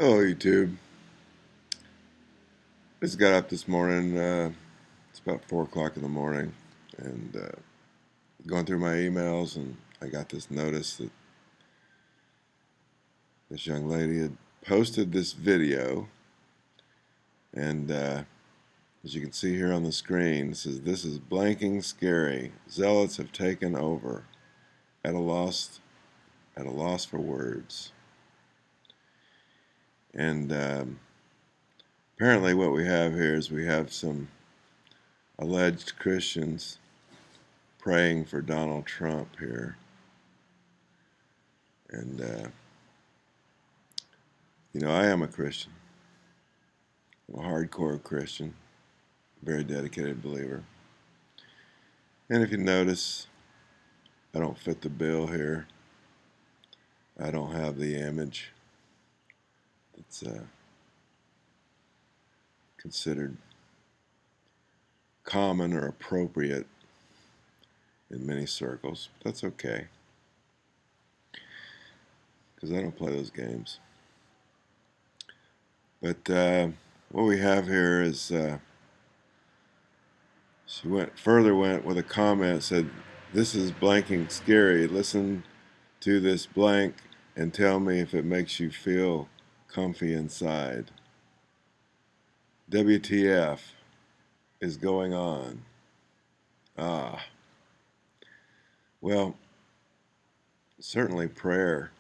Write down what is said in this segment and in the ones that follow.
Hello, YouTube. Just got up this morning. It's about 4 o'clock in the morning, and going through my emails, and I got this notice that this young lady had posted this video, and as you can see here on the screen, it says, "This is blanking scary. Zealots have taken over. At a loss, at a loss for words." And apparently, what we have here is we have some alleged Christians praying for Donald Trump here. And, I am a Christian. I'm a hardcore Christian, very dedicated believer. And if you notice, I don't fit the bill here. I don't have the image that's considered common or appropriate in many circles. But that's okay, because I don't play those games. But what we have here is she went with a comment, said, "This is blanking scary. Listen to this blank and tell me if it makes you feel comfy inside. WTF is going on?" Ah, well, certainly prayer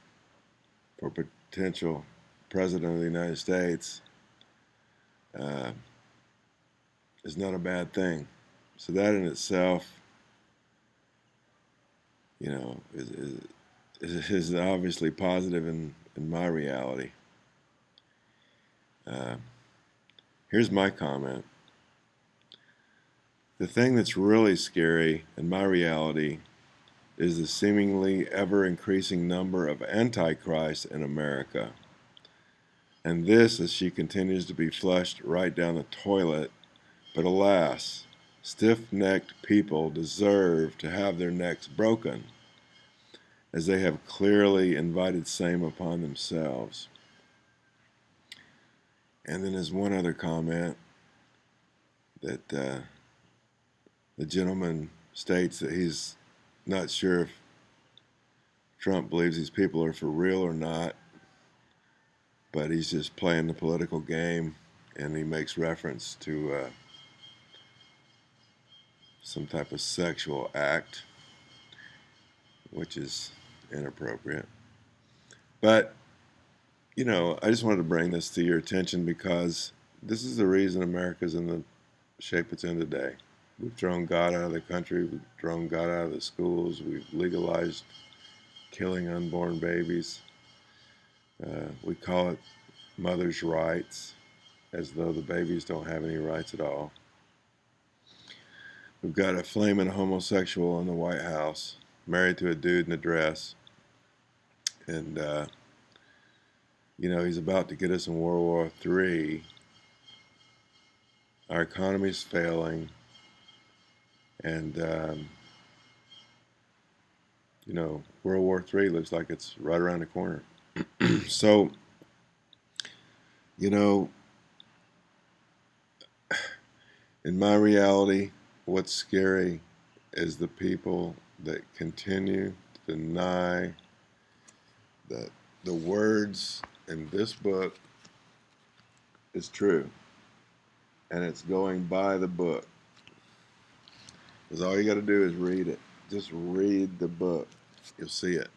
for potential president of the United States uh, is not a bad thing. So that in itself, is obviously positive in my reality. Uh, Here's my comment. The thing that's really scary in my reality is the seemingly ever-increasing number of antichrists in America. And this as she continues to be flushed right down the toilet. But alas, stiff-necked people deserve to have their necks broken, as they have clearly invited same upon themselves. And then there's one other comment that the gentleman states that he's not sure if Trump believes these people are for real or not, but he's just playing the political game, and he makes reference to some type of sexual act, which is inappropriate. But, I just wanted to bring this to your attention because this is the reason America's in the shape it's in today. We've thrown God out of the country. We've thrown God out of the schools. We've legalized killing unborn babies. We call it mother's rights, as though the babies don't have any rights at all. We've got a flaming homosexual in the White House, married to a dude in a dress. And, he's about to get us in World War III. Our economy's failing. And, World War III looks like it's right around the corner. So, in my reality, what's scary is the people that continue to deny that the words in this book is true, and it's going by the book. Because all you got to do is read it. Just read the book. You'll see it.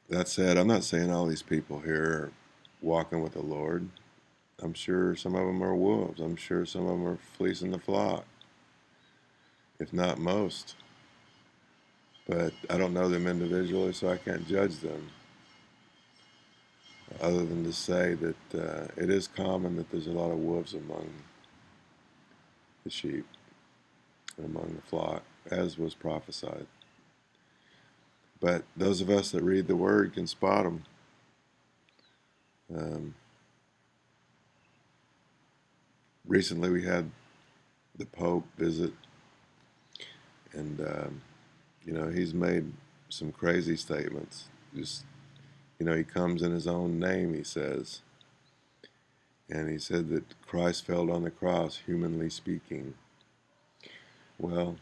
That said, I'm not saying all these people here are walking with the Lord. I'm sure some of them are wolves. I'm sure some of them are fleecing the flock, if not most. But I don't know them individually, so I can't judge them, other than to say that it is common that there's a lot of wolves among the sheep and among the flock, as was prophesied. But those of us that read the Word can spot them. Recently we had the Pope visit, and he's made some crazy statements, just He comes in his own name, he says. And he said that Christ fell on the cross, humanly speaking. Well,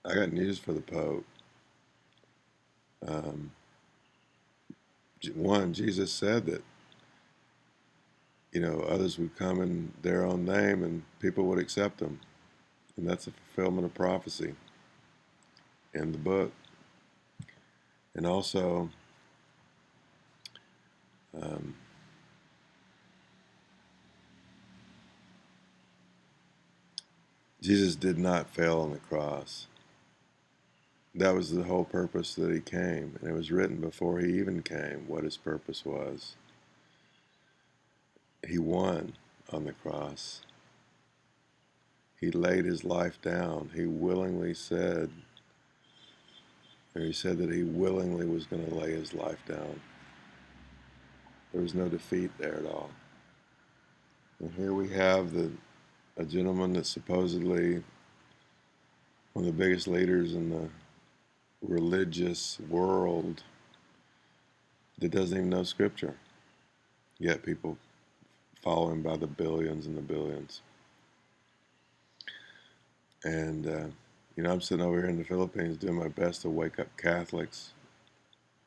I got news for the Pope. Um, One, Jesus said that, others would come in their own name and people would accept them. And that's a fulfillment of prophecy in the book. And also, um, Jesus did not fail on the cross. That was the whole purpose that he came. And it was written before he even came what his purpose was. He won on the cross. He laid his life down. He willingly said, or he said that he willingly was going to lay his life down. There was no defeat there at all. And here we have a gentleman that's supposedly one of the biggest leaders in the religious world that doesn't even know Scripture. Yet people follow him by the billions and the billions. And, I'm sitting over here in the Philippines doing my best to wake up Catholics.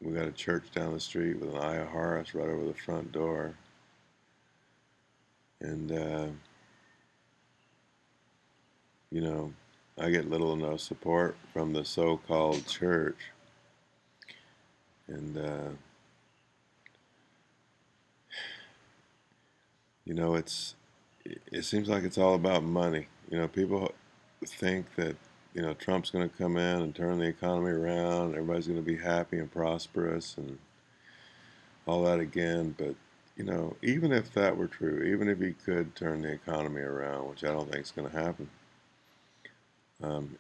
We got a church down the street with an Eye of Horus right over the front door. And, I get little or no support from the so-called church. And, it seems like it's all about money. People think that, Trump's going to come in and turn the economy around. Everybody's going to be happy and prosperous and all that again. But, even if that were true, even if he could turn the economy around, which I don't think is going to happen,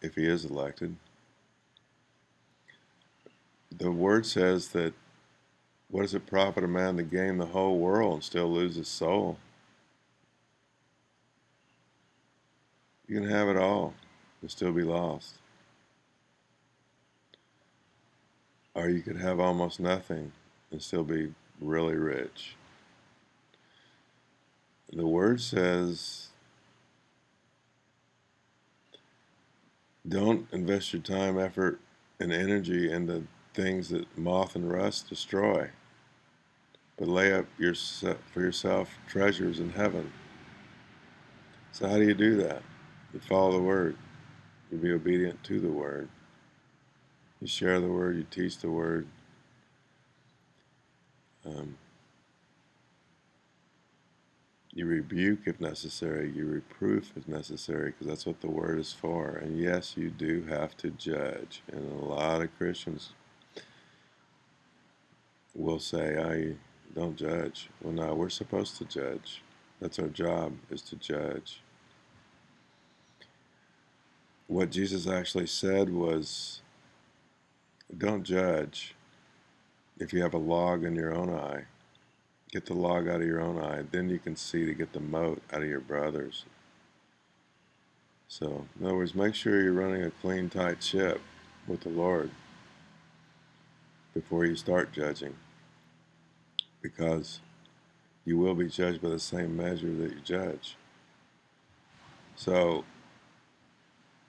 if he is elected, the word says that what does it profit a man to gain the whole world and still lose his soul? You can have it all and still be lost. Or you could have almost nothing and still be really rich. The word says, don't invest your time, effort, and energy into things that moth and rust destroy, but lay up for yourself treasures in heaven. So how do you do that? You follow the word. You be obedient to the word. You share the word. You teach the word. You rebuke if necessary. You reproof if necessary, because that's what the word is for. And yes, you do have to judge. And a lot of Christians will say, I don't judge. Well, no, we're supposed to judge. That's our job, is to judge. What Jesus actually said was, don't judge. If you have a log in your own eye, get the log out of your own eye. Then you can see to get the mote out of your brother's. So, in other words, make sure you're running a clean, tight ship with the Lord before you start judging, because you will be judged by the same measure that you judge. So,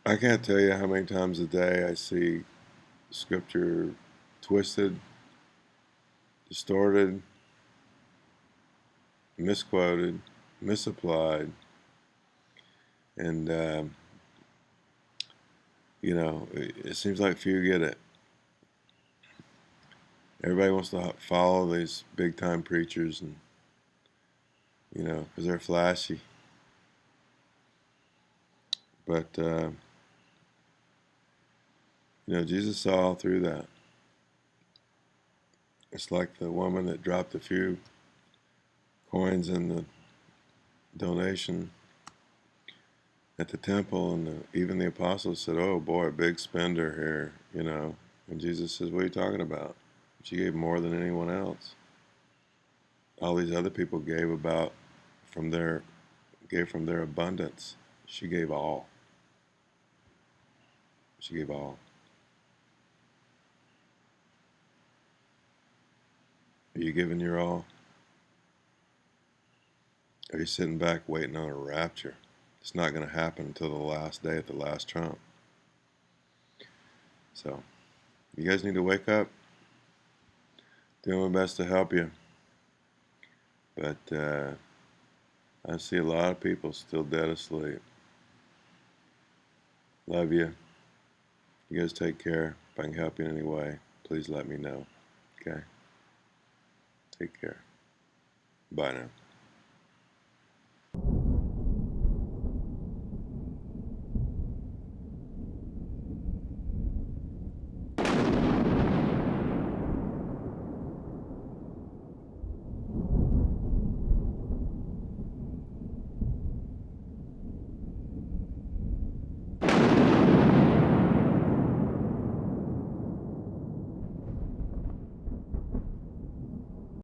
I can't tell you how many times a day I see Scripture twisted, distorted, misquoted, misapplied, and it seems like few get it. Everybody wants to follow these big time preachers, and because they're flashy. But Jesus saw all through that. It's like the woman that dropped a few coins in the donation at the temple, and even the apostles said, "Oh boy, big spender here," And Jesus says, "What are you talking about? She gave more than anyone else. All these other people gave from their abundance. She gave all. She gave all." Are you giving your all? Are you sitting back waiting on a rapture? It's not going to happen until the last day at the last trump. So, you guys need to wake up. Doing my best to help you. But I see a lot of people still dead asleep. Love you. You guys take care. If I can help you in any way, please let me know. Okay? Take care. Bye now.